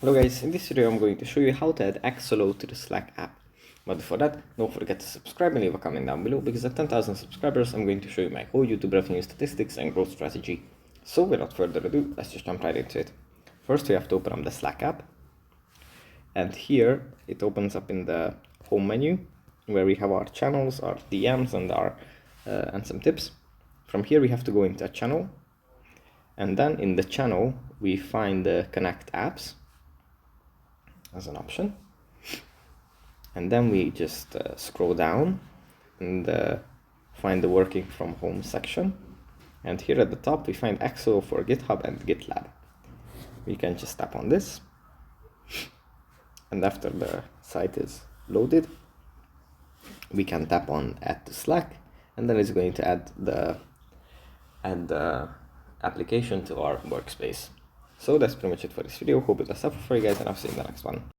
Hello guys, in this video I'm going to show you how to add Axolo to the Slack app. But before that, don't forget to subscribe and leave a comment down below, because at 10,000 subscribers I'm going to show you my whole YouTube revenue statistics and growth strategy. So without further ado, let's just jump right into it. First we have to open up the Slack app. And here it opens up in the home menu, where we have our channels, our DMs and some tips. From here we have to go into a channel. And then in the channel we find the connect apps as an option, and then we just scroll down and find the working from home section, and here at the top we find Axolo for GitHub and GitLab. We can just tap on this, and after the site is loaded we can tap on add to Slack, and then it's going to add the application to our workspace. So that's pretty much it for this video. Hope it was helpful for you guys, and I'll see you in the next one.